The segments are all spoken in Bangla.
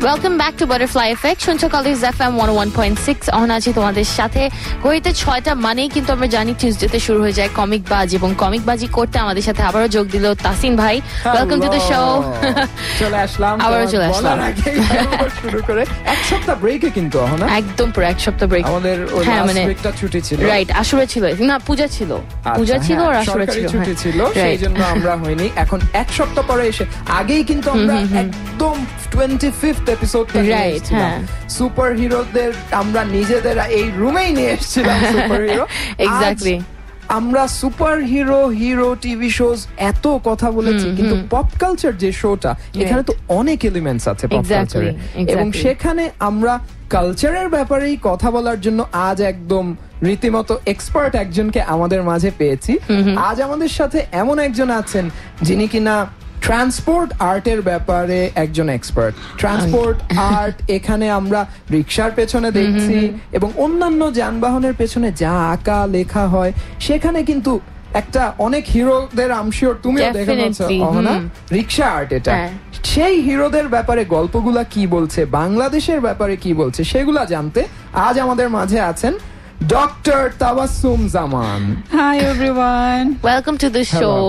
Welcome back to butterfly effect. শুনছো কলেজ এফএম 101.6। অহন আছি তোমাদের সাথে। ঘড়িতে 6টা মানেই কিন্তু আমরা জানি টিউসডেতে শুরু হয়ে যায় কমিক বাজ, এবং কমিক বাজি করতে আমাদের সাথে আবারও যোগ দিল তাসিন ভাই। Welcome to the show. চলে আসলাম, আবারও চলে আসলাম শুরু করে এক সপ্তাহ ব্রেকে, কিন্তু একদম পুরো এক সপ্তাহ ব্রেক। আমাদের ব্রেকটা ছুটি ছিল, রাইট? আসরে ছিল না, পূজা ছিল, পূজা ছিল আর আসরে ছিল, ছুটি ছিল, সেই জন্য আমরা হয়নি। এখন এক সপ্তাহ পরে এসে আগেই কিন্তু আমরা একদম 25th এপিসোড সুপার হিরোদের আমরা নিজেদের এই রুমেই নিয়ে এসেছিলাম। সুপার হিরো এক্স্যাক্টলি, আমরা সুপার হিরো টিভি শোজ এত কথা বলেছি, কিন্তু পপ কালচার যে শোটা, এখানে তো অনেক এলিমেন্টস আছে পপ কালচারে, এবং সেখানে আমরা কালচারের ব্যাপারেই কথা বলার জন্য আজ একদম রীতিমতো এক্সপার্ট একজনকে আমাদের মাঝে পেয়েছি। আজ আমাদের সাথে এমন একজন আছেন যিনি কিনা ট্রান্সপোর্ট আর্টের ব্যাপারে একজন এক্সপার্ট। ট্রান্সপোর্ট আর্ট, এখানে আমরা রিক্সার পেছনে দেখছি এবং অন্যান্য যানবাহনের পেছনে যা আঁকা লেখা হয়, সেখানে কিন্তু একটা অনেক হিরোদের আমশিওর তুমিও দেখে পাচ্ছ না, রিক্সা আর্ট এটা। সেই হিরোদের ব্যাপারে গল্পগুলা কি বলছে, বাংলাদেশের ব্যাপারে কি বলছে, সেগুলা জানতে আজ আমাদের মাঝে আছেন Dr. Tabassum Zaman. Hi everyone. Welcome to the show.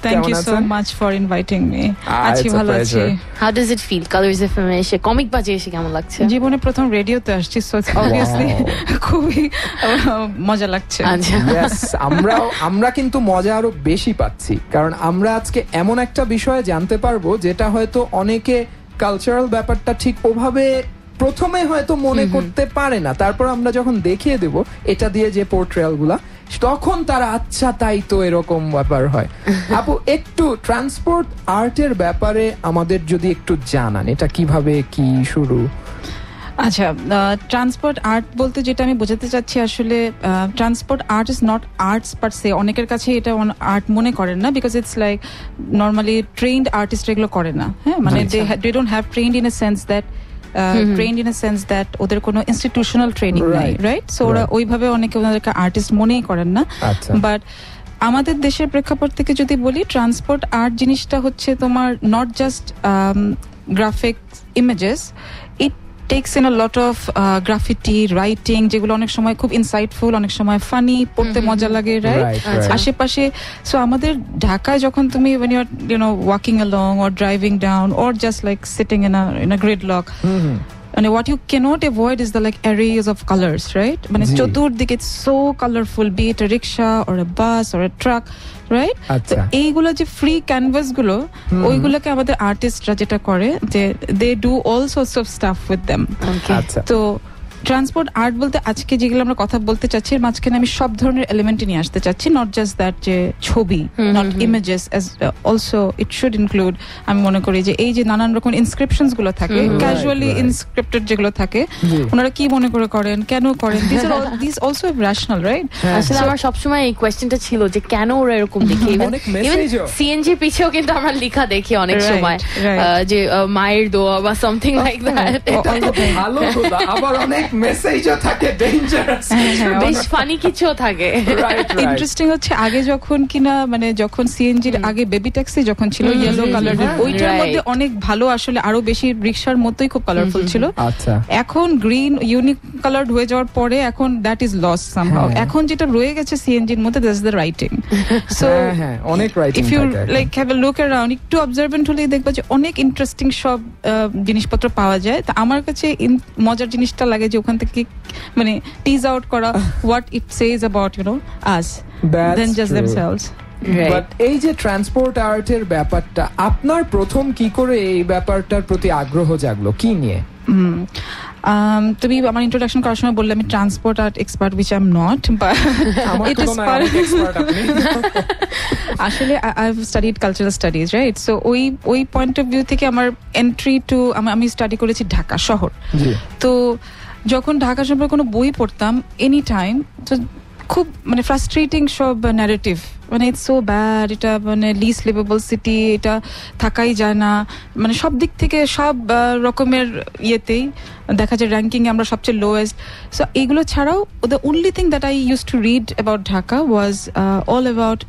Thank you so much for inviting me. It's a pleasure. How does it feel? Colors FM এসে কমিক বাজে এসে কেমন লাগছে? জীবনে প্রথম রেডিওতে আসছি, so obviously খুবই মজা লাগছে। Yes, আমরা কিন্তু মজা আরো বেশি পাচ্ছি, কারণ আমরা আজকে এমন একটা বিষয়ে জানতে পারবো যেটা হয়তো অনেকে কালচারাল ব্যাপারটা ঠিক ওভাবে প্রথমে হয়তো মনে করতে পারে না, তারপর আমরা যখন দেখিয়ে দেব এটা দিয়ে যে পোর্ট্রেয়াল গুলা, তখন তারা আচ্ছা তাই তো এরকম ব্যাপার হয়। আপু, একটু ট্রান্সপোর্ট আর্টের ব্যাপারে আমাদের যদি একটু জানান, এটা কিভাবে কি শুরু? আচ্ছা, ট্রান্সপোর্ট আর্ট বলতে যেটা আমি বোঝাতে চাচ্ছি, আসলে transport art is not arts per se. অনেকের কাছে এটা আর্ট মনে করেন না, because it's like normally trained artist এগুলো করে না। হ্যাঁ, মানে they don't have trained in a sense that trained in a sense that ওদের কোনো ইনস্টিটিউশনাল ট্রেনিং নাই, রাইট? সো ওরা ওইভাবে অনেকে ওনাদেরকে আর্টিস্ট মনেই করেন না। বাট আমাদের দেশের প্রেক্ষাপট থেকে যদি বলি, ট্রান্সপোর্ট আর্ট জিনিসটা হচ্ছে তোমার not just graphic images, it takes in a lot of graffiti writing, যেগুলো অনেক সময় খুব ইনসাইটফুল, অনেক সময় ফানি, পড়তে মজা লাগে, রাইট? আশেপাশে। সো আমাদের ঢাকায় যখন তুমি when you're walking along or driving down or just like sitting in a gridlock, and what you cannot avoid is the like arrays of colors, right? মানে চতুর্দিকে it's so colorful, be it a rickshaw or a bus or a truck, right? তো এইগুলো যে ফ্রি ক্যানভাস গুলো, ওইগুলোকে আমাদের আর্টিস্টরা যেটা করে যে they do all sorts of stuff with them. তো ট্রান্সপোর্ট আর্ট বলতে আজকে যেগুলো আমরা কথা বলতে চাচ্ছি, এর মাঝখানে আমি সব ধরনের এলিমেন্ট নিয়ে আসতে চাচ্ছি, নট জাস্ট দ্যাট যে ছবি, not images, also it should include, আমি মনে করি যে এই যে নানান রকম ইনস্ক্রিপশনস গুলো থাকে, ক্যাজুয়ালি ইনস্ক্রিপ্টেড যেগুলো থাকে, ওনারা কি মনে করে করেন, কেন করেন, দিস অলসো রেশনাল, রাইট? আসলে আমার সবসময় এই কোয়েশ্চেনটা ছিল যে কেন ওরা এরকম দেখে। ইভেন সিএনজি পিছেও কিন্তু আমরা লেখা দেখি অনেক সময় যে মায়ের দোয়া বা সামথিং লাইক দ্যাট, ভালো কথা, আবার অনেক মেসেজও থাকে, ডেঞ্জারাস, বেশ ফানি কিছুও থাকে। ইন্টারেস্টিং হচ্ছে, আগে যখন কিনা মানে যখন সিএনজির আগে বেবি ট্যাক্সি যখন ছিল ইয়েলো কালারের, ওইটার মধ্যে অনেক ভালো, আসলে আরো বেশি রিকশার মতোই খুব কালারফুল ছিল। এখন গ্রিন ইউনিক কালারড হয়ে যাওয়ার পরে এখন দ্যাট ইজ লস সামহাউ। এখন যেটা রয়ে গেছে সিএনজির মধ্যে, দ্যাটস দ্য রাইটিং। সো অনেক writing, if you like have a look around, একটু অবজারভেন্ট হলেই দেখবা যে অনেক ইন্টারেস্টিং সব জিনিসপত্র পাওয়া যায়। তা আমার কাছে মজার জিনিসটা লাগে যে ওখান থেকে মানে টিজ আউট করা what it says about us than just themselves. But এই যে ট্রান্সপোর্ট আর্টের ব্যাপারটা, আপনার প্রথম কি করে এই ব্যাপারটার প্রতি আগ্রহ জাগলো, কি নিয়ে? তুমি আমার ইন্ট্রোডাকশন করার সময় বললে আমি transport art expert, which I'm not, but it is part of আসলে I've studied cultural studies, right? So ওই পয়েন্ট অফ ভিউ থেকে আমার এন্ট্রি টু, আমি স্টাডি করেছি ঢাকা শহর। তো যখন ঢাকা সম্পর্কে কোনো বই পড়তাম এনি টাইম, তো খুব মানে ফ্রাস্ট্রেটিং সব ন্যারেটিভ, মানে ইটস সো ব্যাড, এটা মানে লিস্ট লিভেবল সিটি, এটা থাকাই যায় না, মানে সব দিক থেকে সব রকমের ইয়েতেই দেখা যায় র্যাঙ্কিং এ আমরা সবচেয়ে লোয়েস্ট। সো এইগুলো ছাড়াও the only thing that I use to read about Dhaka was all about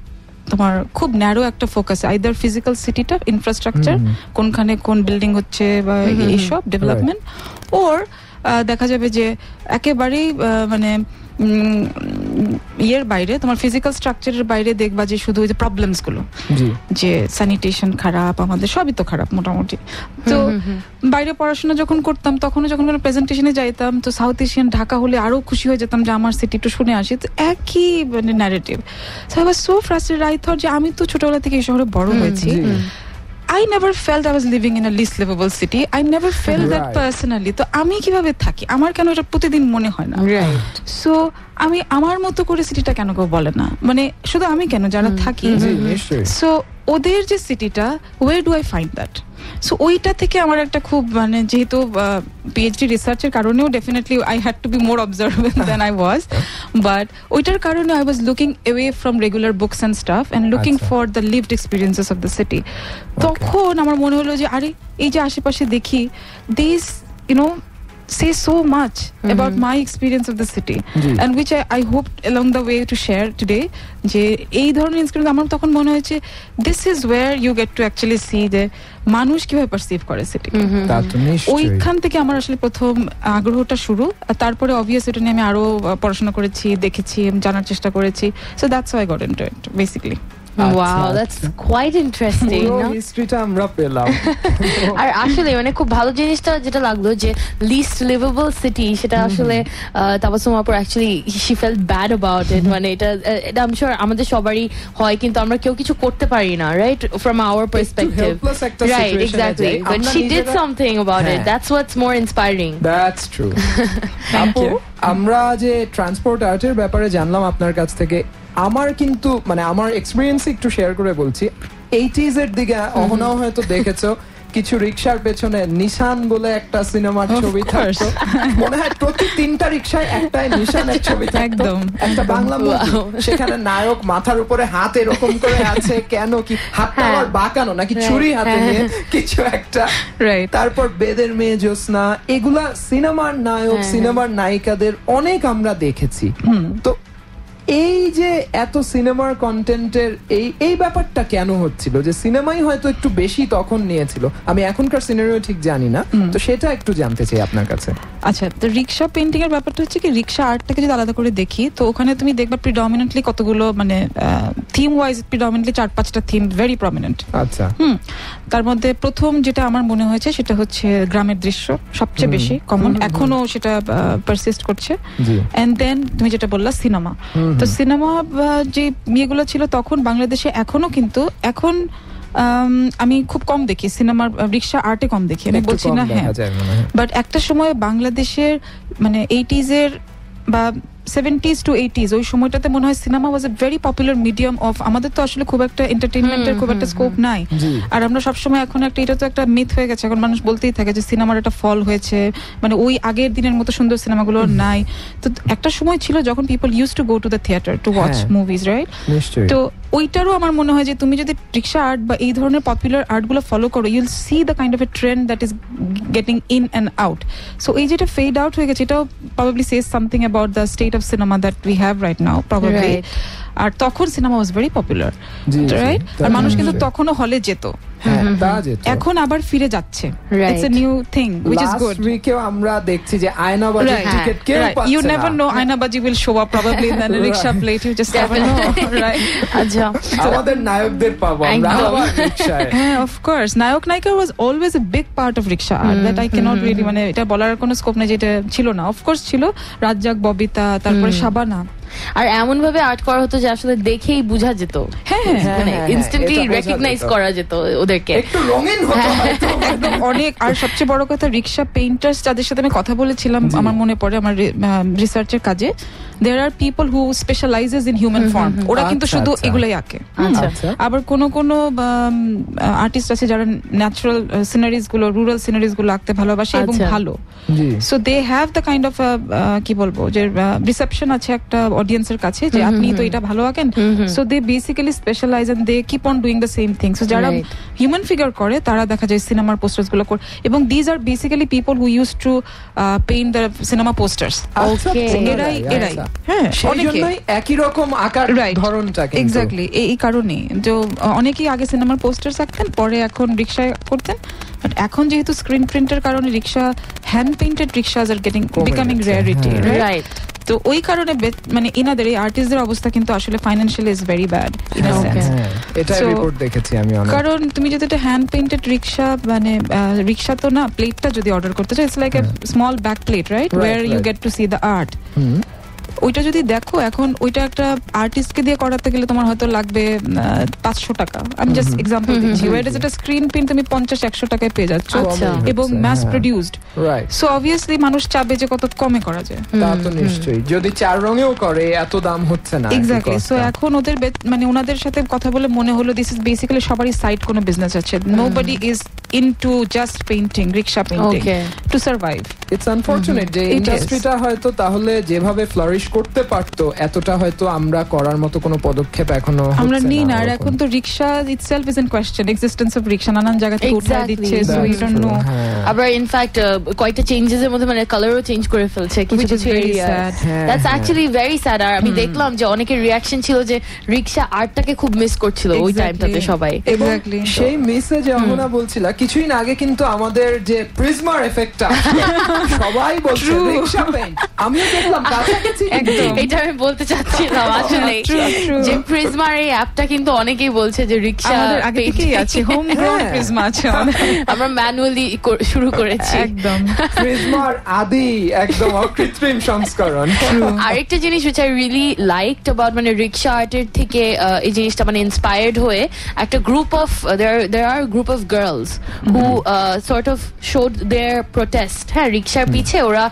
তোমার খুব ন্যারো একটা ফোকাস, আইদার ফিজিক্যাল সিটিটা ইনফ্রাস্ট্রাকচার, কোনখানে কোন বিল্ডিং হচ্ছে বা এইসব ডেভেলপমেন্ট, ওর দেখা যাবে যে একেবারেই মানে ইয়ের বাইরে, তোমার ফিজিক্যাল স্ট্রাকচারের বাইরে দেখবা যে শুধু ওই যে প্রবলেমস গুলো, যে স্যানিটেশন খারাপ, আমাদের সবই তো খারাপ মোটামুটি। তো বাইরে পড়াশোনা যখন করতাম তখনও যখন প্রেজেন্টেশনে যাইতাম, তো সাউথ এশিয়ান ঢাকা হলে আরো খুশি হয়ে যেতাম যে আমার সিটি একটু শুনে আসি, তো একই মানে narrative. So I was so frustrated. I thought যে আমি তো ছোটবেলা থেকে এই শহরে বড় হয়েছি, I never felt I was living in a least livable city. I never felt that personally. তো আমি কিভাবে থাকি, আমার কেন এটা প্রতিদিন মনে হয় না? সো আমি আমার মতো করে সিটিটা কেন কেউ বলে না, মানে শুধু আমি কেন, যারা থাকি। সো ওদের যে সিটিটা, where do I find that? So ওইটা থেকে আমার একটা খুব মানে, যেহেতু পিএইচডি রিসার্চের কারণেও definitely I had to be more অবজারভেন্ট than I was, but ওইটার কারণে I was looking away from regular books and staff and looking for the lived experiences of the city. তখন আমার মনে হলো যে আরে এই যে আশেপাশে দেখি, this YONO say so much about my experience of the city, and which I hoped along the way to share today, যে এই ধরনের এক্সপেরিয়েন্স আমার তখন মনে হয়েছে this is where you get to actually see যে মানুষ কিভাবে পারসিভ করে সিটি। ওইখান থেকে আমার আসলে প্রথম আগ্রহটা শুরু, তারপরে অবভিয়াসলি এটা নিয়ে আমি আরো পড়াশোনা করেছি, দেখেছি, জানার চেষ্টা করেছি। So that's how I got into it basically. Wow, that's quite interesting. হিস্ট্রিটা আমরা পেলাম। আর আসলে মানে খুব ভালো জিনিসটা যেটা লাগলো যে লিস্ট লিভেবল সিটি, সেটা আসলে তাবাসসুম আপুর actually she felt bad about it, মানে এটা I'm sure আমাদের সবারই হয়, কিন্তু আমরা কেউ কিছু করতে পারি না, right, from our perspective, right, exactly, but she did something about it. That's what's more inspiring. That's true. আপু, আমরা যে ট্রান্সপোর্ট আর্টের ব্যাপারে জানলাম আপনার কাছ থেকে, আমার কিন্তু মানে আমার এক্সপিরিয়েন্স একটু শেয়ার করে বলছি। 80s এর দিকে অহনাও হয়তো দেখেছো, কিছু রিক্সার পেছনে নিশান বলে একটা সিনেমার ছবি থাকতো, মনে হয় প্রতি 3টা রিক্সায় একটাই নিশানের ছবি থাকতো, একটা বাংলা মুভি। সেখানে নায়ক মাথার উপরে হাত এরকম করে আছে, কেন কি হাতটা আবার বাঁকানো নাকি ছুরি হাতে নিয়ে কিছু একটা, তারপর বেদের মেয়ে জ্যোৎস্না, এগুলা সিনেমার নায়ক সিনেমার নায়িকাদের অনেক আমরা দেখেছি। তো এই যে এত সিনেমার কন্টেন্টের এই ব্যাপারটা কেন হচ্ছিল, যে সিনেমাই হয়তো একটু বেশি তখন নিয়েছিল, আমি এখনকার সিনারিও ঠিক জানি না, তো সেটা একটু জানতে চাই আপনার কাছে। আচ্ছা, তো রিক্সা পেইন্টিং এর ব্যাপারটা হচ্ছে কি, রিক্সা আর্টটাকে যদি আলাদা করে দেখি, তো ওখানে তুমি দেখবা প্রিডমিনেন্টলি কতগুলো মানে থিম ওয়াইজ প্রিডমিনেন্টলি 4-5টা থিম ভেরি প্রমিনেন্ট। আচ্ছা, তার মধ্যে প্রথম যেটা আমার মনে হয়েছে সেটা হচ্ছে গ্রামের দৃশ্য, সবচেয়ে বেশি কমন, এখনো সেটা পারসিস্ট করছে। এন্ড দেন তুমি যেটা বললা সিনেমা, তো সিনেমা যে ইয়েগুলো ছিল তখন বাংলাদেশে, এখনো কিন্তু এখন আমি খুব কম দেখি সিনেমার, রিক্সা আর্টে কম দেখি, আমি বলছি না, হ্যাঁ, বাট একটা সময় বাংলাদেশের মানে 80s এর বা 70s to 80s ওই সময়টাতে মনে হয় cinema was a very popular medium of, আমাদের তো আসলে খুব একটা এন্টারটেইনমেন্টের খুব একটা স্কোপ নাই, আর আমরা সবসময় এখন একটা, এটা তো একটা মিথ হয়ে গেছে, এখন মানুষ বলতেই থাকে যে সিনেমার একটা ফল হয়েছে, মানে ওই আগের দিনের মতো সুন্দর সিনেমাগুলো নাই। তো একটা সময় ছিল যখন people use to go to the theatre to watch movies, right? তো ওইটারও আমার মনে হয় যে তুমি যদি রিক্সা আর্ট বা এই ধরনের পপুলার আর্টগুলো ফলো করো, you'll see the kind of a trend that is getting in and out. So এই যেটা ফেড আউট হয়ে গেছে, এটাও probably says something about the state of cinema that we have right now probably. আর তখন cinema was very popular, right? আর মানুষ কিন্তু তখনও হলে যেত, এখন আবার ফিরে যাচ্ছে, it's a new thing which is good. Last week আমরা দেখছি যে আয়নাবাজি টিকেট কেউ পাচ্ছে না, you never know, Aynabaji will show up probably in the rickshaw plate, you just never know, right? আচ্ছা, আমাদের নায়কদের পাবো আমরা আবার রিকশায়। হ্যাঁ, of course, নায়ক নায়িকা was always a big part of rickshaw art that I cannot really, মানে এটা বলার কোনো স্কোপ নেই যেটা ছিল না, of course ছিল, রাজ্জাক, ববিতা, তারপরে শাবানা, আর এমন ভাবে আর্ট করা হতো যে আসলে দেখেই বোঝা যেত, মানে ইনস্ট্যান্টলি রেকগনাইজ করা যেত ওদেরকে, একটু রঙিন হতো একদম অনেক। আর সবচেয়ে বড় কথা, রিক্সা পেইন্টার্স যাদের সাথে আমি কথা বলেছিলাম, আমার মনে পড়ে আমার রিসার্চের কাজে, there are people who specializes in human form, ওরা কিন্তু শুধু এগুলাই আঁকে। আবার কোন আর্টিস্ট আছে যারা ন্যাচারাল সিনারিজ গুলো, রুরাল সিনারিজ গুলো আঁকতে ভালোবাসে এবং ভালো, so they have the kind of কি বলবো, যে রিসেপশন আছে একটা অডিয়েন্সের কাছে যে আপনি তো এটা ভালো আঁকেন, so they basically specialise and they keep on doing the same thing. So যারা হিউম্যান ফিগার করে তারা দেখা যায় সিনেমার পোস্টার্স গুলো এবং these are basically people who use to paint the cinema posters. এরাই হ্যাঁ অনেকেই একই রকম আকার ধরনটা এক্স্যাক্টলি এই কারণেই যে অনেকেই আগে সিনেমার পোস্টার্স আঁকতেন, পরে এখন রিক্সায় করতেন। বাট এখন যেহেতু স্ক্রিন প্রিন্টের কারণে rickshaw, hand painted rickshaws are becoming rarity, right? তো ওই কারণে মানে ইনাদের এই আর্টিস্টদের অবস্থা কিন্তু আসলে financially is very bad in a sense. এটা রিপোর্ট দেখেছি আমি অনেক। কারণ তুমি যদি একটা হ্যান্ড পেইন্টেড রিক্সা, মানে রিক্সা তো না, প্লেটটা যদি অর্ডার করতে চাও, it's like a small back plate, right, where you get to see the art. ওইটা যদি দেখো এখন, ওইটা একটা আর্টিস্টকে দিয়ে করাতে গেলে তোমার হয়তো লাগবে 500 টাকা। আমি জাস্ট এক্সাম্পল দিচ্ছি। ওয়ার যেটা স্ক্রিন প্রিন্ট তুমি 50-100 টাকায় পেয়ে যাচ্ছ এবং ম্যাস প্রডিউসড। সো অবভিয়াসলি মানুষ চাবে যে কত কমে করা যায়। তা তো নিশ্চয়ই, যদি 4 রঙেও করে এত দাম হচ্ছে না। এক্স্যাক্টলি। সো এখন ওদের মানে ওনাদের সাথে কথা বলে মনে হলো দিস ইজ বেসিক্যালি সবারই সাইড কোনো বিজনেস আছে। Nobody is into just painting, rickshaw painting to survive. It's unfortunate যে ইন্ডাস্ট্রিটা হয়তো তাহলে যেভাবে ফ্লারিশ করতে পারতো, এতটা হয়তো আমরা করার মতো কোনো পদক্ষেপ এখনো আমরা নিই না। আর এখন তো rickshaw itself is in question, existence of rickshaw নানান জায়গা থেকে উঠিয়ে দিচ্ছে। So you don't know. আবার ইনফ্যাক্ট কয়েকটা চেঞ্জেস এর মধ্যে মানে কালারও চেঞ্জ করে ফেলছে কিছু কিছু area. That's actually very sad. আর আমি দেখলাম যে অনেকের রিঅ্যাকশন ছিল যে রিক্সা আর্টটাকে খুব মিস করছিল ওই টাইমটাতে সবাই। এক্স্যাক্টলি। সেই মিসে যে অমনা বলছিল কিছুদিন আগে, কিন্তু আমাদের যে প্রিজমার এফেক্টটা সবাই বলছে রিক্সা পেইন্ট, আমিও দেখলাম কাছাকাছি। এটা আমি বলতে চাচ্ছিলাম আসলে যে প্রিজমার এই অ্যাপটা কিন্তু অনেকেই বলছে যে রিক্সা আমাদের আগে থেকেই আছে, হোম গ্রাউন্ড প্রিজমা আছে, আমরা ম্যানুয়ালি শুরু করেছি। একদম প্রিজমার আদি একদম অকৃত্রিম সংস্করণ। আরেকটা জিনিস which I really liked about মানে রিক্সা আর্টের থেকে এই জিনিসটা মানে ইন্সপায়ার্ড হয়ে একটা group of there are a group of girls who sort of showed their protest। হ্যাঁ, রিক্সার পিছে ওরা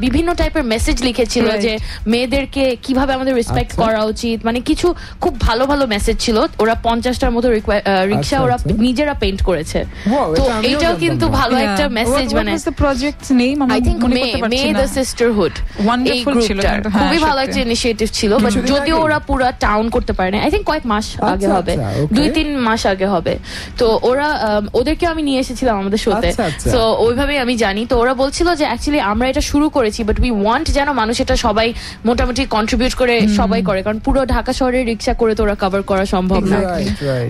বিভিন্ন টাইপের মেসেজ লিখেছিল যে মেয়েদেরকে কিভাবে আমাদের রেসপেক্ট করা উচিত, মানে কিছু খুব ভালো ভালো মেসেজ ছিল। ওরা 50টার মতো রিক্সা ওরা নিজেরা পেইন্ট করেছে। তো এটাও কিন্তু ভালো একটা মেসেজ। মানে projects name I think May the sisterhood, এই গ্রুপটা খুবই ভালো একটা ইনিশিয়েটিভ ছিল। বাট যদিও ওরা পুরো টাউন করতে পারে না, আই থিংক কয়েক মাস আগে হবে, 2-3 মাস আগে হবে। তো ওরা ওদেরকে আমি নিয়ে এসেছিলাম আমাদের শোতে। সো ওইভাবেই আমি জানি। তো ওরা বলছিল যে অ্যাকচুয়ালি আমরা এটা শুরু করেছি, বাট উই ওয়ান্ট যেন মানুষ এটা সবাই মোটামুটি কন্ট্রিবিউট করে সবাই করে, কারণ পুরো ঢাকা শহরে রিক্সা করে তো ওরা কভার করা সম্ভব না।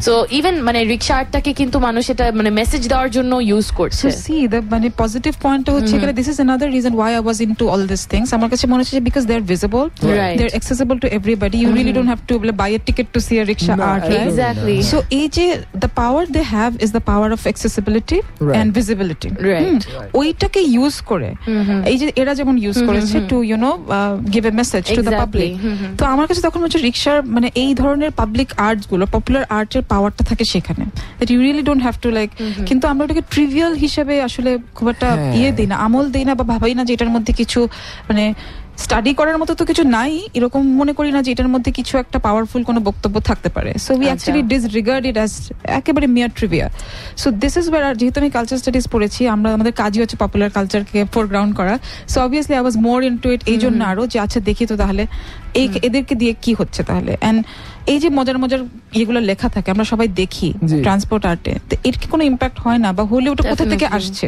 সো ইভেন মানে রিক্সা আর্টটাকে কিন্তু মানুষ এটা মানে মেসেজ দেওয়ার জন্য ইউজ করছে। সি দ্য মানে পজিটিভ পয়েন্টটা হচ্ছে এখানে this is another reason why I was into all this things. আমার কাছে মনে হচ্ছে because they are visible, they are accessible to everybody. You really don't have to buy a ticket to see a rickshaw art, right? Exactly. So এই যে the power they have is the power of accessibility and visibility, right? ওইটাকে ইউজ করে এই যে এরা যেমন ইউজ করেছে to you no give a message to the public. তো আমার কাছে তখন হচ্ছে রিক্সার মানে এই ধরনের পাবলিক আর্টস গুলো, পপুলার আর্টের পাওয়ারটা থাকে সেখানে, that you really don't have to like. কিন্তু আমরা ওটাকে ট্রিভিয়াল হিসেবে আসলে খুব একটা দিই না, আমল দিই না, বা ভাবাই না যে এটার মধ্যে কিছু মানে স্টাডি করার মতো তো কিছু নাই, এরকম মনে করি না যে এটার মধ্যে কিছু একটা পাওয়ারফুল কোনো বক্তব্য থাকতে পারে। So we actually disregard it as একেবারে মিয়ার trivia. So this is wire, যেহেতু আমি কালচার স্টাডিজ পড়েছি, আমরা আমাদের কাজই হচ্ছে পপুলার কালচারকে ফোরগ্রাউন্ড করা। So obviously I was more into ইট এই জন্য আরো যে আচ্ছা দেখি তো তাহলে এদেরকে দিয়ে কি হচ্ছে তাহলে। এন্ড এই যে মজার মজার এগুলো লেখা থাকে আমরা সবাই দেখি ট্রান্সপোর্ট আর্টে, তো এর কি কোনো ইম্প্যাক্ট হয় না, বা হলে ওটা কোথা থেকে আসছে?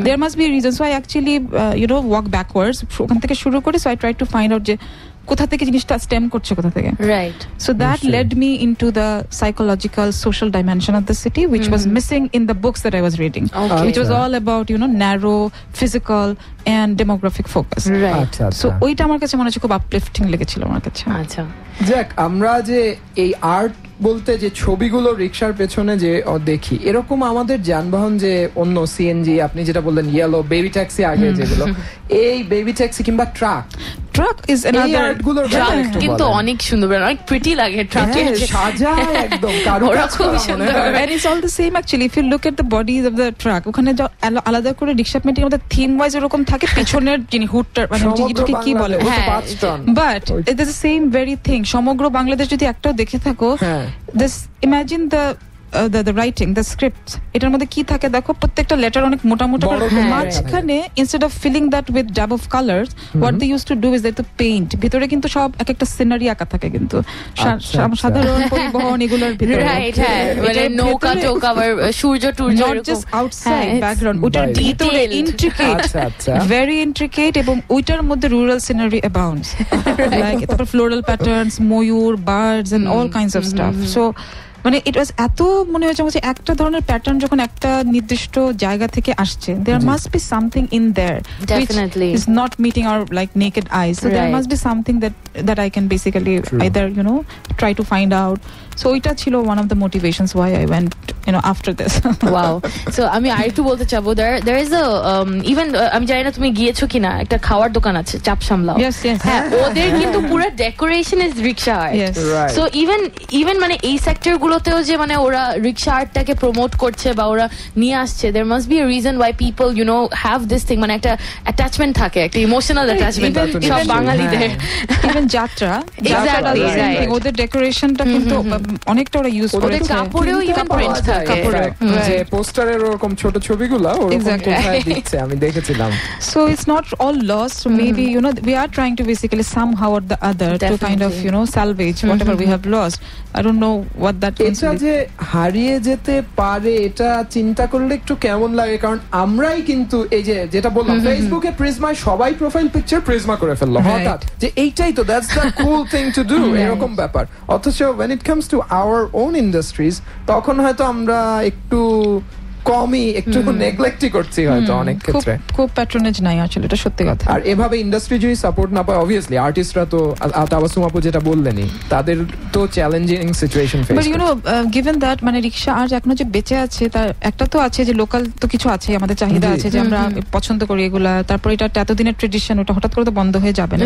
There must be reason. So I actually you know walk backwards, ওখান থেকে শুরু করে। So I try to find out যে কোথা থেকে জিনিসটা স্টেম করছে, কোথা থেকে, right? So that led me into the psychological social dimension of the city, which was missing in the books that I was reading, which was all about you know narrow physical and demographic focus, right? So ওইটা আমার কাছে মনে হচ্ছে খুব আপলিফটিং লেগেছিল আমার কাছে। আচ্ছা, যাক, আমরা যে এই আর্ট বলতে যে ছবিগুলো রিক্সার পেছনে যে দেখি, এরকম আমাদের যানবাহন যে অন্য সিএনজি, আপনি যেটা বললেন ইয়েলো বেবি ট্যাক্সি, আগে যেগুলো এই বেবি ট্যাক্সি কিংবা ট্রাক is another ট্রাক কিন্তু অনেক সুন্দর, অনেক প্রিটি লাগে ট্রাকে, সাজায় একদম, ওরা খুব সুন্দর। And it's all the same actually if you look at the bodies of the truck, ওখানে আলাদা করে রিক্সা পেইন্টিং এর মধ্যে থিম ওয়াইজ এরকম থাকে, পিছনের যিনি হুডটার মানে যেটাকে কি বলে, but it is the same very thing। সমগ্র বাংলাদেশ যদি একটাও দেখে থাকো, this imagine the the writing, the script, এটার মধ্যে কি থাকে দেখো, প্রত্যেকটা লেটার অনেক মোটা মোটা করে, মাঝখানে instead of filling that with dab of colors, what they used to do is they to paint, ভিতরে কিন্তু সব এক একটা সিনারি আঁকা থাকে, কিন্তু সাধারণ পরিবহন এগুলোর ভিতরে, রাইট, হ্যাঁ, মানে নৌকা টোকা আবার সূর্য টুর্য, not just outside background, ওটার ভিতরে intricate, very intricate, এবং ওইটার মধ্যে rural scenery abounds, like তারপর floral patterns, Mayur, birds and all kinds of stuff. So মানে it was এত মনে হয়েছে যে একটা ধরনের প্যাটার্ন যখন একটা নির্দিষ্ট জায়গা থেকে আসছে, there must be something in there Definitely. which is not meeting our like naked eyes, so there must be something that I can basically either try to find out. So এটা ছিল one of the motivations why I went after this. Wow. So আমি আরেকটু বলতে চাবো, there is a even আমি জানি না তুমি গিয়েছো কিনা, একটা খাওয়ার দোকান আছে চাপ সামলাও, yes হ্যাঁ, ওদের কিন্তু পুরো decoration is rickshaw art. Yes. So even মানে এই সেক্টর গুলোতেও যে মানে ওরা রিকশা আর্টটাকে প্রমোট করছে বা ওরা নিয়ে আসছে, there must be a reason why people have this thing, মানে একটা অ্যাটাচমেন্ট থাকে, একটা ইমোশনাল অ্যাটাচমেন্ট সব বাঙালিদের। even যাত্রা Exactly, right. ওদের ডেকোরেশনটা কিন্তু অনেকটা ওরা ইউজ করে, ওদের কাপড়েও ইভেন প্রিন্ট থাকে, যে পোস্টারের ওরকম ছোট ছবিগুলো ওরকম Exactly. কোথায় দিচ্ছে আমি দেখেছিলাম। So it's not all lost. So maybe we are trying to basically somehow or the other to kind of salvage whatever we have lost. I don't know what that means. এটা যে হারিয়ে যেতে পারে এটা চিন্তা করলে একটু কেমন লাগে, কারণ আমরাই কিন্তু এই যে যেটা বললাম, ফেসবুকে প্রিজমায় সবাই প্রোফাইল পিকচার প্রিজমা করে ফেললো হঠাৎ, যে এইটাই তো that's the cool thing to do, এরকম ব্যাপার। অথচ when it comes to our own industries তখন হয়তো আমরা একটু কমই একটু নেগলেক্টই করছি হয়তো অনেক ক্ষেত্রে, খুব প্যাট্রোনেজ নাই আসলে, এটা সত্যি কথা। আর এভাবে ইন্ডাস্ট্রি যদি সাপোর্ট না পায়, অবভিয়াসলি আর্টিস্টরা তো তাবাসসুম আপু যেটা বললেনই, তাদের তো challenging situation face but given that মানে রিকশা আর এখনো যে বেঁচে আছে, তার একটা তো আছে যে লোকাল তো কিছু আছে, আমাদের চাহিদা আছে যে আমরা পছন্দ করি এগুলা, তারপর এটা এতদিনের ট্রেডিশন, ওটা হঠাৎ করে তো বন্ধ হয়ে যাবে না,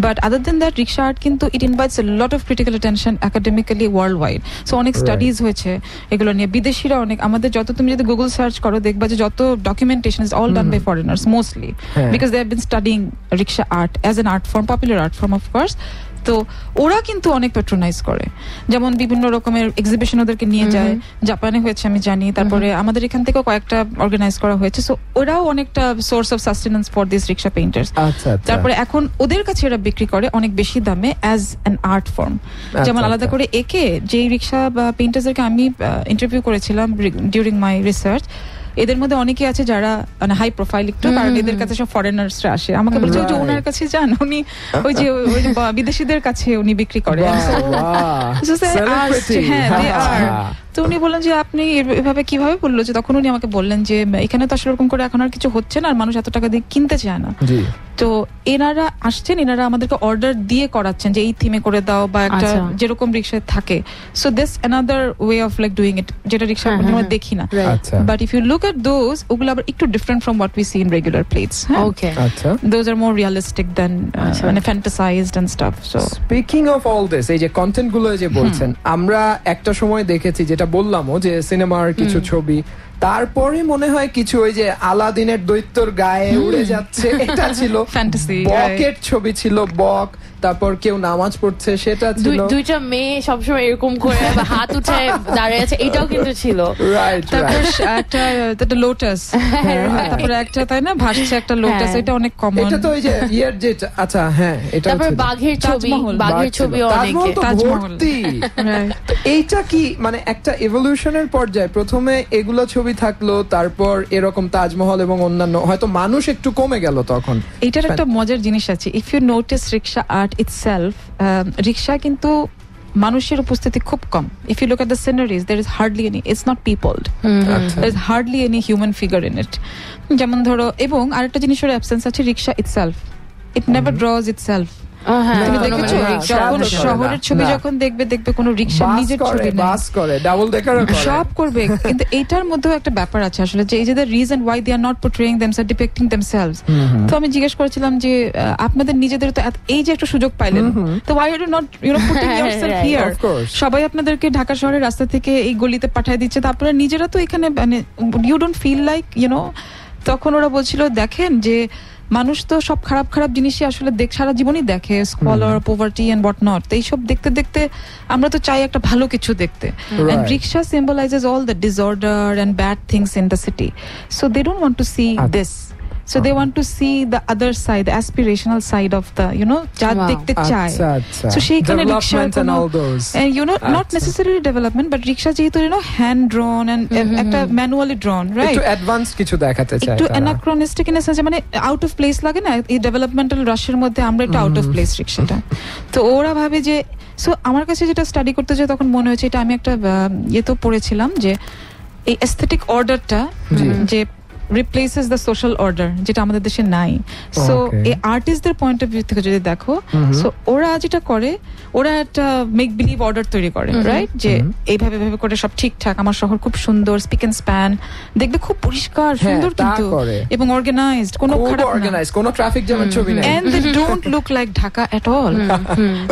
but other than that rickshaw art কিন্তু it invites a lot of critical attention academically worldwide. So অনেক স্টাডিজ হয়েছে এগুলো নিয়ে, বিদেশিরা অনেক, আমাদের যত তুমি যদি গুগল সার্চ করো দেখবা যে যত documentation is all done by foreigners mostly, because they have been studying rickshaw art as an art form, popular art form of course. তো ওরা কিন্তু অনেক প্যাট্রোনাইজ করে, যেমন বিভিন্ন রকমের এক্সিবিশন ওদেরকে নিয়ে যায়, জাপানে হয়েছে আমি জানি, তারপরে আমাদের এখান থেকেও কয়েকটা অর্গানাইজ করা হয়েছে। সো ওরাও অনেকটা source of sustenance for this rickshaw painters. তারপরে এখন ওদের কাছে এরা বিক্রি করে অনেক বেশি দামে অ্যাজ অ্যান আর্ট ফর্ম, যেমন আলাদা করে একে যেই রিকশা বা পেইন্টার্সদেরকে আমি ইন্টারভিউ করেছিলাম ডিউরিং মাই রিসার্চ, এদের মধ্যে অনেকে আছে যারা মানে হাই প্রোফাইল একটু, কারণ এদের কাছে সব ফরেনার্সরা আসে, আমাকে বলছে যে ওনার কাছে যান, উনি ওই যে বিদেশিদের কাছে উনি বিক্রি করেন। হ্যাঁ, তো উনি বললেন যে আপনি এভাবে কিভাবে বললো, যে তখন উনি আমাকে বললেন যে এখানে তো আসলে ওরকম করে এখন আর কিছু হচ্ছে না, আর মানুষ এত টাকা দিয়ে কিনতে চায় না, তো এনারা আসছেন, এনারা আমাদেরকে অর্ডার দিয়ে করাচ্ছেন যে এই থিমে করে দাও বা একটা যেরকম রিক্সায় থাকে। So this another way of like doing it, যেটা রিক্সা আমরা দেখি না, but if you look at those, ওগুলো আবার একটু different from what we see in regular plates. Okay, those are more realistic than মানে fantasized and stuff. So speaking of all this, এই যে কন্টেন্ট গুলো যে বলছেন, আমরা একটা সময় দেখেছি যেটা বললামও যে সিনেমার কিছু ছবি, তারপরে মনে হয় কিছু ওই যে আলাদিনের দৈত্যর গায়ে উড়ে যাচ্ছে, এটা ছিল ফ্যান্টাসি। বকের ছবি ছিল, বক, তারপর কেউ নামাজ পড়ছে, সেটা ছিল, দুইটা মেয়ে সবসময় এরকম করে হাত উঠে দাঁড়িয়ে আছে, এটাও কিন্তু ছিল। তারপর একটা লোটাস, তারপর একটা তাই না ভাসছে একটা লোটাস, এটা অনেক কমন। এটা তো ওই যে ইয়ার যে আচ্ছা হ্যাঁ, এটা তারপর বাঘের ছবি, বাঘের ছবি অনেকে, তাজমহল। এইটা কি মানে একটা ইভলিউশনের পর্যায়ে, প্রথমে এগুলো ছবি থাকলো, তারপর এরকম তাজমহল এবং অন্যান্য, হয়তো মানুষ একটু কমে গেল তখন। এটার একটা মজার জিনিস আছে, if you notice rickshaw art itself, rickshaw কিন্তু মানুষের উপস্থিতি খুব কম। If you look at the sceneries, there is hardly any, it's not peopled, there is hardly any human figure in it। যেমন ধরো, এবং আরেকটা জিনিসের অ্যাবসেন্স আছে, rickshaw itself, it never draws itself। তুমি দেখেছো যখন শহরের ছবি যখন দেখবে কোনো রিকশা নিজের ছবি না, বাস করে, ডাবল ডেকার করে, সব করবে, কিন্তু এটার মধ্যেও একটা ব্যাপার আছে আসলে, যে এই যে the reason why they are not portraying themselves, depicting themselves. তো আমি জিজ্ঞেস করেছিলাম যে আপনাদের নিজেদের তো এই যে একটা সুযোগ পাইলেন, তো why are you not putting yourself here? সবাই আপনাদেরকে ঢাকা শহরের রাস্তা থেকে এই গলিতে পাঠিয়ে দিচ্ছে, তো আপনারা নিজেরা তো এখানে মানে ইউ ডোন্ট ফিল লাইক তখন ওরা বলছিল দেখেন যে মানুষ তো সব খারাপ খারাপ জিনিসই আসলে সারা জীবনই দেখে, scholar, poverty and what not. তো এইসব দেখতে দেখতে আমরা তো চাই একটা ভালো কিছু দেখতে। And rickshaw symbolizes all the disorder and bad things in the city, so they don't want to see this. So they want to see the other side, the aspirational side of the, যা দেখতে চায়। So সেইখানে রিক্সা and not necessarily development, but রিক্সা যেহেতু hand drawn and একটা manually drawn, right? একটু অ্যাডভান্স কিছু দেখাতে চায়, একটু anachronistic in a sense, মানে out of place লাগে না এই ডেভেলপমেন্টাল রাশের মধ্যে, আমরা একটা out of place রিক্সাটা। তো ওরা ভাবে যে, সো আমার কাছে যেটা স্টাডি করতে যায় তখন মনে হয়েছে, এটা আমি একটা তো পড়েছিলাম যে এই aesthetic orderটা যে replaces the social order, যেটা আমাদের দেশে নাই। সো এই আর্টিস্টদের পয়েন্ট অফ ভিউ থেকে যদি দেখো, সো ওরা যেটা করে, ওরা একটা মেক বিলিভ অর্ডার তৈরি করে, রাইট? যে এইভাবে ভাবে করে সব ঠিকঠাক, আমার শহর খুব সুন্দর, স্পিক এন্ড স্প্যান, দেখবে খুব পরিষ্কার সুন্দর, কিন্তু এবং অর্গানাইজড, কোনো খারাপ না, কোনো ট্রাফিক জ্যামের ছবি নাই, and they don't look like Dhaka at all.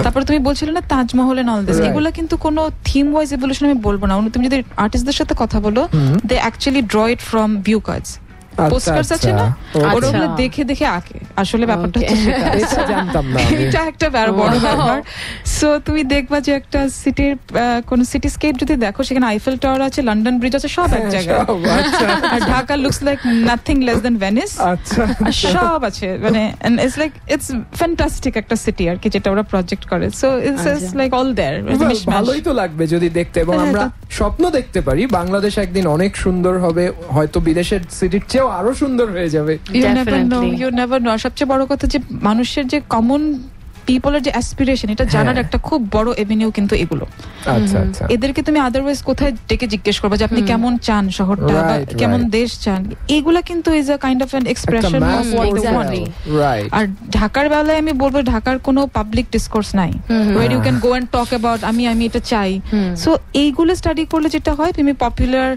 তারপর তুমি বলছিলে না তাজমহল এন্ড অল দিস, এগুলা কিন্তু কোনো থিম ওয়াইজ এভলিউশন আমি বলবো না। তুমি যদি আর্টিস্টদের সাথে কথা বলো, they actually draw it from view cards, postcards আছে না, ওগুলো দেখে দেখে আঁকে। আসলে ব্যাপারটা হচ্ছে এটা জানতাম না, এটা একটা বড় ব্যাপার। সো তুমি দেখবা যে একটা সিটির কোন সিটিস্কেপ যদি দেখো, সেখানে আইফেল টাওয়ার আছে, লন্ডন ব্রিজ আছে, সব এক জায়গায়। আর Dhaka looks like nothing less than Venice, সব আছে, মানে ইটস লাইক ইটস ফ্যান্টাস্টিক একটা সিটি আর কি, যেটা ওরা প্রজেক্ট করে। So it's like all there. ভালোই তো লাগবে যদি দেখতে, এবং আমরা স্বপ্ন দেখতে পারি বাংলাদেশ একদিন অনেক সুন্দর হবে, হয়তো বিদেশের সিটির চেয়ে আরো সুন্দর হয়ে যাবে। You never know. সবচেয়ে বড় কথা যে মানুষের যে কমন পিপলের যে অ্যাসপিরেশন, এটা জানার একটা খুব বড় এভিনিউ কিন্তু এগুলো। আচ্ছা আচ্ছা, এদেরকে তুমি আদারওয়াইজ কোথায় ডেকে জিজ্ঞেস করবে যে আপনি কেমন চান শহরটা, কেমন দেশ চান, এগুলা কিন্তু is a kind of an expression of what they want. আর ঢাকার বেলায় আমি বলবো, ঢাকার কোনো পাবলিক ডিসকোর্স নাই where you can go and talk about আমি এটা চাই। সো এইগুলো স্টাডি করলে যেটা হয়, তুমি popular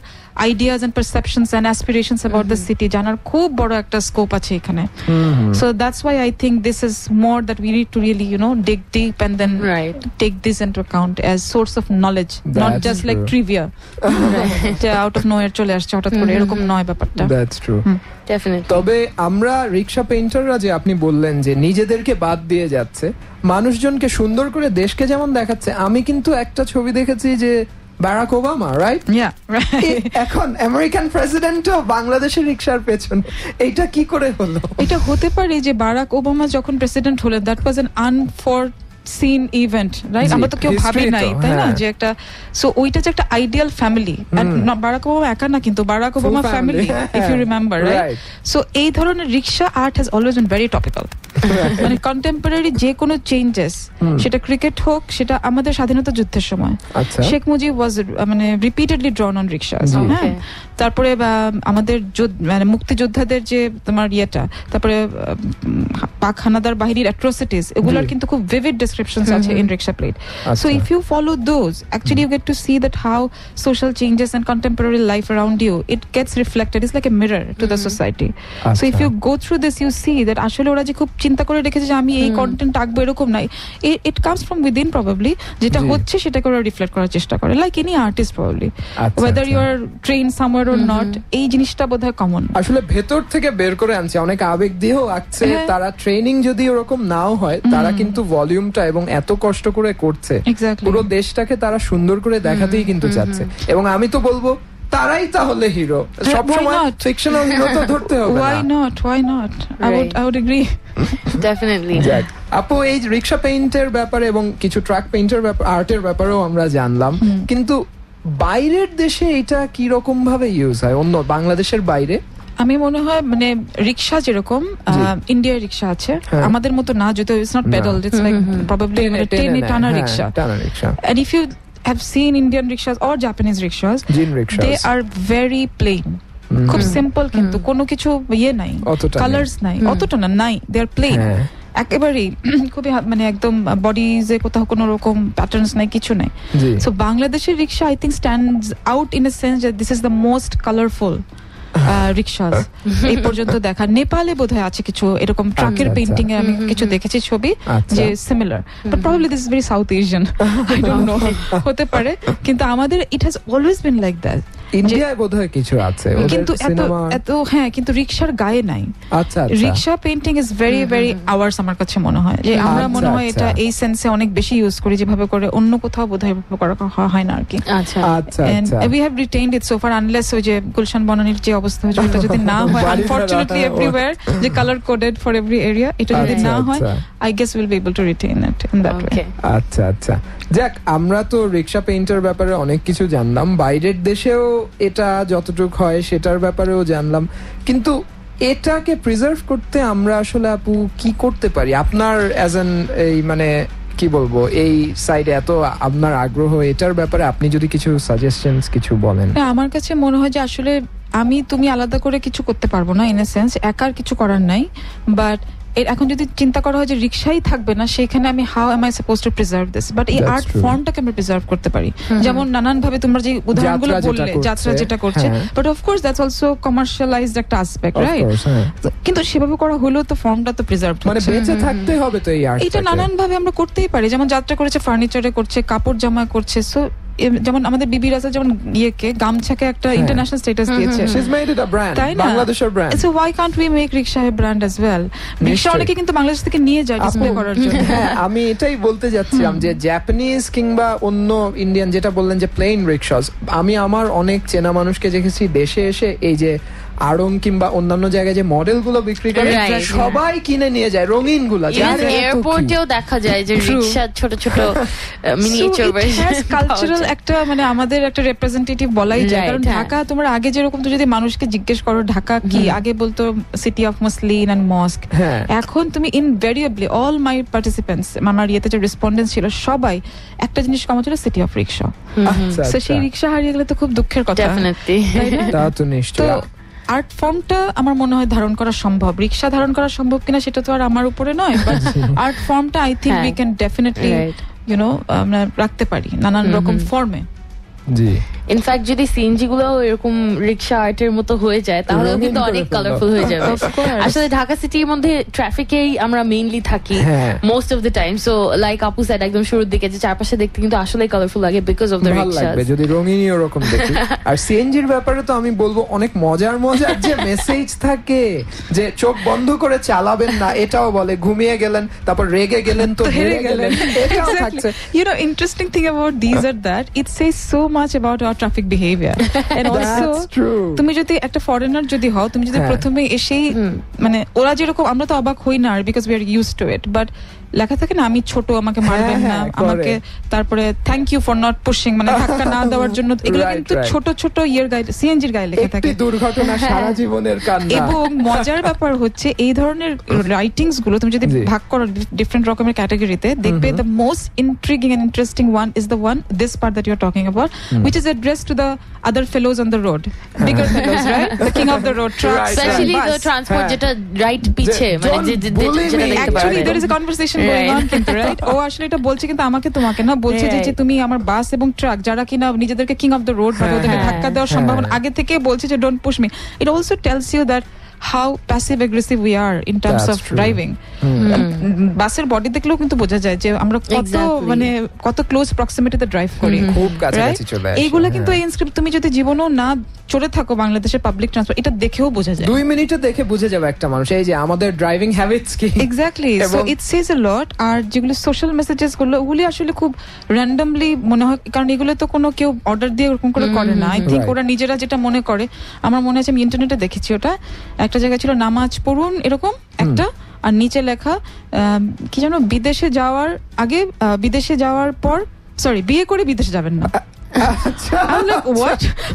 ideas and perceptions and aspirations about the city জানার খুব বড় একটা স্কোপ আছে এখানে। So that's why I think this is more that we need to really dig deep and then take this into account as source of knowledge, not just like trivia যে out of nowhere চলে আসছে হঠাৎ করে, এরকম নয় ব্যাপারটা। That's true. Definitely. তবে আমরা রিক্সা পেইন্টাররা যে আপনি বললেন যে নিজেদেরকে বাদ দিয়ে যাচ্ছে, মানুষজনকে সুন্দর করে দেশকে যেমন দেখাচ্ছে, আমি কিন্তু একটা ছবি দেখেছি যে বারাক ওবামা, রাইট? এখন আমেরিকান প্রেসিডেন্টও বাংলাদেশের রিক্সার পেছনে, এইটা কি করে হলো? এটা হতে পারে যে বারাক ওবামা যখন প্রেসিডেন্ট হলেন, that was an unforeseen event, right? আমরা তো কেউ ভাবি নাই, তাই না, যে একটা, সো ওইটা যে একটা আইডিয়াল ফ্যামিলি, বারাক ওবামা একা না, কিন্তু Barack Obama family, if you remember, right? So এই ধরনের rickshaw art has always been very topical. মানে কন্টেম্পোরারি যে কোনো চেঞ্জেস, সেটা ক্রিকেট হোক, সেটা আমাদের স্বাধীনতা যুদ্ধের সময় শেখ মুজিব ওয়াজ মানে রিপিটেডলি ড্রন অন রিক্সাস, হ্যাঁ। তারপরে আমাদের মানে মুক্তিযোদ্ধাদের যে তোমার ইয়েটা, তারপরে পাক হানাদার বাহিনীর অ্যাট্রোসিটিস, এগুলোর কিন্তু খুব ভিভিড ডেসক্রিপশনস আছে in rickshaw plate. So if you follow those, actually you get to see that how social changes and contemporary life around you, it gets reflected. It's like a mirror to the society. So if you go through this, you see that আসলে ওরা যে খুব চিন্তা করে রেখেছে যে আমি এই কন্টেন্ট আঁকবো, এরকম নাই। It comes from within probably, যেটা হচ্ছে সেটাকে ওরা রিফ্লেক্ট করার চেষ্টা করে, like any artist probably, whether you are trained somewhere or not, এই জিনিসটা বোধহয় কমন। আসলে ভেতর থেকে বের করে আনছে, অনেক আবেগ দিয়েও আঁকছে। তারা ট্রেনিং যদি ওরকম নাও হয়, তারা কিন্তু ভলিউমটা এবং এত কষ্ট করে করছে, পুরো দেশটাকে তারা সুন্দর করে দেখাতেই কিন্তু চাচ্ছে। এবং আমি তো বলবো তারাই তাহলে হিরো, সবসময় ফিকশনাল হিরো তো ধরতে হবে না। Why not? I would agree. Definitely. আপু, এই রিক্সা পেইন্টের ব্যাপারে এবং কিছু ট্রাক পেইন্টের আর্টের ব্যাপারেও আমরা জানলাম, কিন্তু বাইরের দেশে এটা কি রকম ভাবে ইউজ হয় অন্য বাংলাদেশের বাইরে? আমি মনে হয় মানে রিক্সা যেরকম ইন্ডিয়ার রিক্সা আছে, আমাদের মতো না, যদিও it's not pedal, it's like probably টেনে টানা রিক্সা। And if you have seen Indian rickshaws or Japanese rickshaws, they are very plain, খুব সিম্পল, কিন্তু কোনো কিছু ইয়ে নাই, কালার্স নাই, অতটা না, নাই, দে আর প্লেন একেবারেই, খুবই মানে একদম বডিজে কোথাও কোনো রকম প্যাটার্নস নাই, কিছু নাই। সো বাংলাদেশের rickshaw I think stands out in a sense that this is the most colourful rickshaws এই পর্যন্ত দেখা। নেপালে বোধহয় আছে কিছু এরকম ট্রাকের পেইন্টিং এ আমি কিছু দেখেছি ছবি যে similar, but probably this is very south Asian, I don't know, হতে পারে। কিন্তু আমাদের it has always been like that. ইন্ডিয়ায় বোধহয় কিছু আছে, কিন্তু এত হ্যাঁ, কিন্তু রিকশার গায়ে নাই। আচ্ছা, rickshaw painting is very very hours আমার কাছে মনে হয়, যে আমরা মনে হয় এটা এই সেন্সে অনেক বেশি ইউজ করি, যেভাবে করে অন্য কোথাও বোধহয় করা হয় না আর কি। আচ্ছা, we have retained it so far, unless ওই যে গুলশান বনানীর যে অবস্থা হয়েছে এটা যদি না হয়, আনফরচুনেটলি এভরিওয়্যার যে colour coded for every area, এটা যদি না হয় I guess will be able to retain it in that way. আচ্ছা আচ্ছা, যাক, আমরা তো রিকশা পেইন্টের ব্যাপারে অনেক কিছু জানলাম, বাইরের দেশেও এটা যতটুকু হয় সেটার ব্যাপারেও জানলাম, কিন্তু এটাকে প্রিজার্ভ করতে আমরা আসলে আপু কি করতে পারি? আপনার অ্যাজ এন এই মানে কি বলবো, এই সাইডে এত আপনার আগ্রহ, এটার ব্যাপারে আপনি যদি কিছু সাজেশনস কিছু বলেন। আমার কাছে মনে হয় যে আসলে তুমি আলাদা করে কিছু করতে পারবো না, ইন এ সেন্স একার কিছু করার নাই, বাট এখন যদি চিন্তা করা হয় যে রিকশাই থাকবে না, সেখানে আমি how M I suppose two preserve this, but এই আর্ট ফর্মটাকে আমরা প্রিজার্ভ করতে পারি। যেমন নানান ভাবে তোমরা যে উদাহরণগুলো বললে, যাত্রা যেটা করছে, but of course that's also commercialised একটা অ্যাসপেক্ট, রাইট? কিন্তু সেভাবে করা হলেও তো ফর্মটা তো প্রিজার্ভ, মানে বেঁচে থাকতে হবে তো এই আর্ট। এটা নানান ভাবে আমরা করতেই পারি, যেমন যাত্রা করেছে, ফার্নিচারে করছে, কাপড় জামা করছে, সো যেমন আমাদের বিবি রাসেল যেমন গামছাকে একটা ইন্টারন্যাশনাল স্ট্যাটাস দিয়েছে, তাই না? বাংলাদেশের brand, so Y Kant we make rickshaw A brand as well? Rickshaw অনেকে কিন্তু বাংলাদেশ থেকে নিয়ে যায় ডিসপ্লে করার জন্য। আমি এটাই বলতে যাচ্ছিলাম যে জাপানিজ কিংবা অন্য ইন্ডিয়ান, যেটা বললেন যে প্লেন রিকশাস, আমি আমার অনেক চেনা মানুষকে দেখেছি দেশে এসে এই যে আড়ং কিংবা অন্যান্য জায়গায় যে মডেল গুলো বিক্রি করে সবাই কিনে নিয়ে যায়, রঙিন গুলা। এয়ারপোর্টেও দেখা যায় যে রিকশা ছোট ছোট মিনিয়েচার ভার্সন, কালচারাল একটা মানে আমাদের একটা রিপ্রেজেন্টেটিভ বলাই যায়। কারণ ঢাকা তোমরা আগে যেরকম, তো যদি মানুষকে জিজ্ঞেস করো ঢাকা কি, আগে বলতো সিটি অফ মুসলিম এন্ড মস্ক। এখন তুমি ইনভেরিয়েবলি অল মাই পার্টিসিপেন্টস, আমার ইয়েতে যে রেসপন্ডেন্স ছিল, সবাই একটা জিনিস কমন ছিল, সিটি অফ রিকশা। তো সেই রিকশা হারিয়ে গেলে তো খুব দুঃখের কথা। ডেফিনেটলি, তা তো নিশ্চয়ই। আর্ট ফর্মটা আমার মনে হয় ধারণ করা সম্ভব, রিকশা ধারণ করা সম্ভব কিনা সেটা তো আর আমার উপরে নয়, বাট আর্ট ফর্মটা I think we can definitely আমরা রাখতে পারি নানান রকম ফর্মে। জি, ইনফ্যাক্ট যদি সিএনজি গুলো এরকম রিকশা আর্টের মতো হয়ে যায়, তাহলেও কিন্তু অনেক কালারফুল হয়ে যাবে। আসলে ঢাকা সিটির মধ্যে ট্রাফিকেই আমরা মেইনলি থাকি most of the time, so like আপু সাইড একদম শুরুর দিকে যে চারপাশে দেখতে কিন্তু আসলে কালারফুল লাগে বিকজ অফ দ্য রিকশা, যদি রঙিন ওরকম দেখি। আর সিএনজির ব্যাপারে তো আমি বলবো অনেক মজার যে মেসেজ থাকে, যে চোখ বন্ধ করে চালাবেন না, এটাও বলে, ঘুমিয়ে গেলেন তারপর রেগে গেলেন তো হেরে গেলেন, এটাও থাকছে। You know, interesting thing about these are that it says so much about our traffic behavior, and also তুমি যদি একটা ফরেনার যদি হও, তুমি যদি প্রথমে এসেই মানে ওরা যেরকম, আমরা তো অবাক হই না because we are used to it, but লেখা থাকে না আমি ছোট, আমাকে মারবেন না, আমাকে তারপরে thank you for not pushing, মানে ধাক্কা না দেওয়ার জন্য, এগুলো কিন্তু ছোট ছোট গায়ে, সিএনজির গায়ে লেখা থাকে, দুর্ঘটনা সারা জীবনের কান্না। এবং মজার ব্যাপার হচ্ছে এই ধরনের রাইটিংস গুলো তুমি যদি ভাগ করো ডিফারেন্ট রকমের ক্যাটাগরিতে, দেখবে the most intriguing and interesting one is the one this part that you are talking about, which is addressed to the other fellows on the road, bigger fellows, right? The king of the road, trucks, especially the transport যেটা রাইট পিছে, মানে যেটা দেখতে পারবে। Actually there is a conversation going on, কিন্তু রাইট, ও আসলে এটা বলছে কিন্তু আমাকে তোমাকে না, বলছে যে তুমি আমার বাস এবং ট্রাক যারা কিনা নিজেদেরকে কিং অফ দ্য রোড ভাবে, ওদেরকে ধাক্কা দেওয়ার সম্ভাবনা আগে থেকে বলছে যে don't push me. It also tells you that how passive aggressive we are in terms of driving. বাসের বডি দেখলেও কিন্তু বোঝা যায় যে আমরা কত ক্লোজ প্রক্সিমিটিতে ড্রাইভ করি, খুব কাছাকাছি চলে আসে। এইগুলো কিন্তু এই ইনস্ক্রিপ্ট তুমি যদি জীবনও না চড়ে থাকো বাংলাদেশের পাবলিক ট্রান্সপোর্ট, এটা দেখেও বোঝা যায়, 2 মিনিটে দেখে বুঝে যাবে একটা মানুষ এই যে আমাদের ড্রাইভিং হ্যাবিটস কি। এক্স্যাক্টলি, সো ইট সেজ আ লট। আর যেগুলো সোশ্যাল মেসেজেস গুলো, ওগুলি আসলে খুব র্যান্ডমলি মনে হয়, কারণ এগুলো তো কোনো কেউ অর্ডার দিয়ে ওরকম করে করে না। আই থিঙ্ক ওরা নিজেরা যেটা মনে করে, আমার মনে আছে আমি ইন্টারনেটে দেখেছি, ওটা একটা জায়গায় ছিল নামাজ পড়ুন এরকম একটা, আর নিচে লেখা কি জানো, বিদেশে যাওয়ার আগে, বিদেশে যাওয়ার পর, সরি, বিয়ে করে বিদেশে যাবেন না।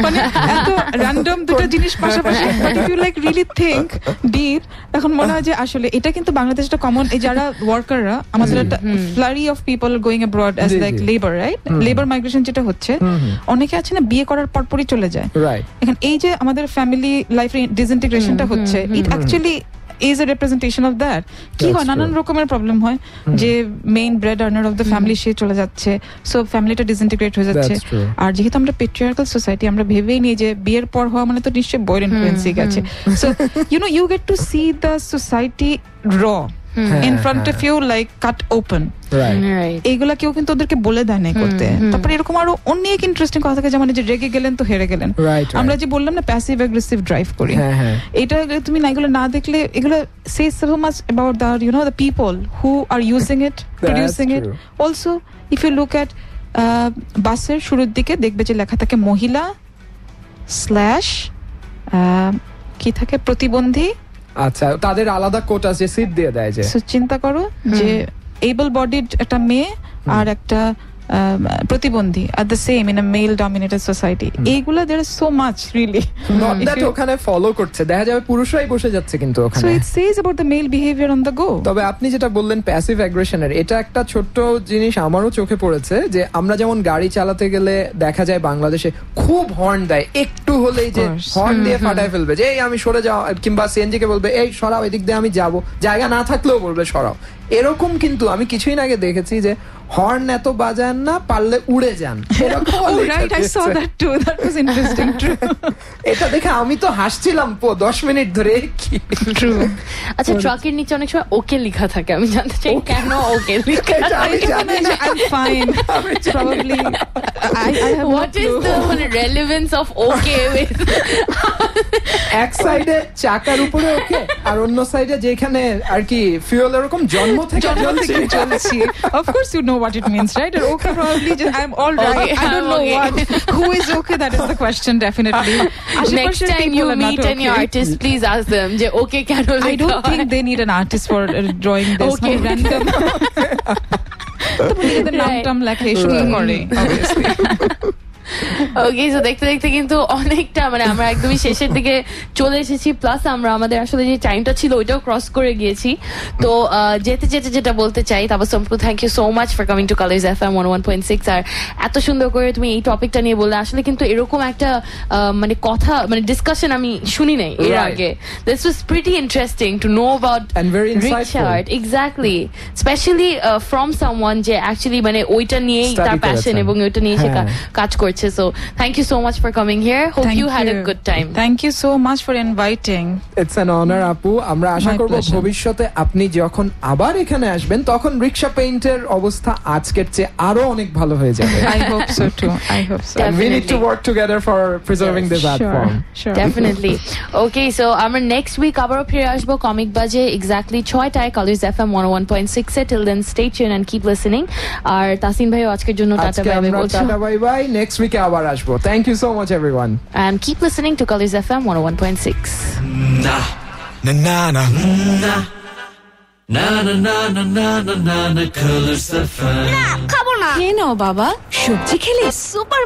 মানে এত র্যান্ডম দুটো জিনিস পাশাপাশি, but if you like really think deep, তখন মনে হয় যে আসলে এটা কিন্তু বাংলাদেশে একটা কমন, এই যারা ওয়ার্কাররা, আমাদের একটা flurry of people going abroad as like labour, right? Labour migration যেটা হচ্ছে, অনেকে আছে না বিয়ে করার পরপরই চলে যায়। এখন এই যে আমাদের ফ্যামিলি লাইফের ডিসইন্টিগ্রেশনটা হচ্ছে, it actually is a representation of that. কি হয়, নানান রকমের প্রবলেম হয়, যে main bread earner of the family সে চলে যাচ্ছে, সো ফ্যামিলিটা ডিসইন্টিগ্রেট হয়ে যাচ্ছে। আর যেহেতু আমরা পেট্রিয়ার্কাল সোসাইটি, আমরা ভেবেই নিই যে বিয়ের পর হওয়া মানে তো নিশ্চয়ই বয়ের ইনফ্লুয়েন্সই গেছে। So you get to see the society raw in front of you, like cut open. এইগুলা কেউ কিন্তু ওদেরকে বলে দেয় না করতে। তারপরে এরকম আরো অনেক ইন্টারেস্টিং কথা থাকে, যেমন যে রেগে গেলেন তো হেরে গেলেন। আমরা যে বললাম না প্যাসিভ অ্যাগ্রেসিভ ড্রাইভ করি, এটা তুমি না এগুলো না দেখলে, এগুলো say so much about the people who are using it, producing it. Also if you look at বাসের শুরুর দিকে দেখবে যে লেখা থাকে মহিলা / কি থাকে প্রতিবন্ধী। আচ্ছা, তাদের আলাদা কোটা যে সিট দিয়ে দেয়। যে চিন্তা করো যে এবল বডিড একটা মেয়ে আর একটা প্রতিবন্ধী at the same in a male dominated society. এইগুলা there is so much really not that ওখানে ফলো করছে, দেখা যাবে পুরুষরাই বসে যাচ্ছে কিন্তু ওখানে। So it says about the male behavior on the go. তবে আপনি যেটা বললেন প্যাসিভ অ্যাগ্রেশনের, এটা একটা ছোট্ট জিনিস আমারও চোখে পড়েছে, যে আমরা যেমন গাড়ি চালাতে গেলে দেখা যায় বাংলাদেশে খুব হর্ন দেয়, একটু হলেই যে হর্ন দিয়ে ফাটায় ফেলবে, যে এই আমি সরে যাও, কিংবা সিএনজি কে বলবে এই সরাও, এদিক দিয়ে আমি যাব, জায়গা না থাকলেও বলবে সরাও। এরকম কিন্তু আমি কিছুদিন আগে দেখেছি যে হর্ন এত বাজান না, পারলে উড়ে যান, এরকম। Right, I saw that too. That was interesting. True. এটা দেখে আমি তো হাসছিলাম 10 মিনিট ধরে। কি ট্রু। আচ্ছা, ট্রাকের নিচে অনেক সময় ওকে লেখা থাকে, আমি জানতে চাই কেন ওকে লেখা? I'm fine. Probably I have what is the relevance of okay with এক সাইডে চাকার উপরে ওকে, আর অন্য সাইডে যেখানে আর কি ফিউল এরকম জন্ম থেকে চলছি। Of course you know what it means, right? Or okay, probably just I'm all right. Okay, I don't know what. Who is okay? That is the question, definitely. Next time you meet any artist, please ask them যে okay কেন লেখা? I don't think they need an artist for drawing this. Okay. Random. তবে নিজেদের নাম টাম লেখে শুরু করে obviously. ওকে, সো দেখতে দেখতে কিন্তু অনেকটা আমরা একদমই শেষের দিকে চলে এসেছি, প্লাস আমরা আমাদের আসলে যে টাইমটা ছিল ওইটাও ক্রস করে গিয়েছি। তো যেতে যেতে যেটা বলতে চাই, Tabassum, thank you so much for coming to Colours FM 101.6। আর এত সুন্দর করে তুমি এই টপিকটা নিয়ে বললে, আসলে কিন্তু এরকম একটা কথা ডিসকাশন আমি শুনি নাই এর আগে। This was pretty interesting to know about Richard, exactly, specially from someone যে অ্যাকচুয়ালি ওইটা নিয়েই তার প্যাশন এবং ওইটা নিয়ে সে কাজ করছে। So thank you so much for coming here. Hope you had a good time. Thank you so much for inviting. It's an honor, আপু। আমরা আশা করব ভবিষ্যতে আপনি যখন আবার এখানে আসবেন তখন রিকশা পেইন্টের অবস্থা আজকের চেয়ে আরো অনেক ভালো হয়ে যাবে। I hope so too. I hope so. And we need to work together for preserving this art form. Sure. Definitely. Okay, so আমরা next week আবারও ফিরে আসবো কমিক বাজে exactly 6টায় কালার্স FM 101.6 এ। Till then stay tuned and keep listening. আর তাসিন ভাইও আজকের জন্য টাটা বাই বাই বলছো। Tata bye bye, next week আবার আসবো। Thank you so much everyone. And keep listening to Colors FM 101.6. Na na na na na na na na na na Colors FM. না খাবো না। খেয়ে নাও বাবা, সবজি খেলে সুপার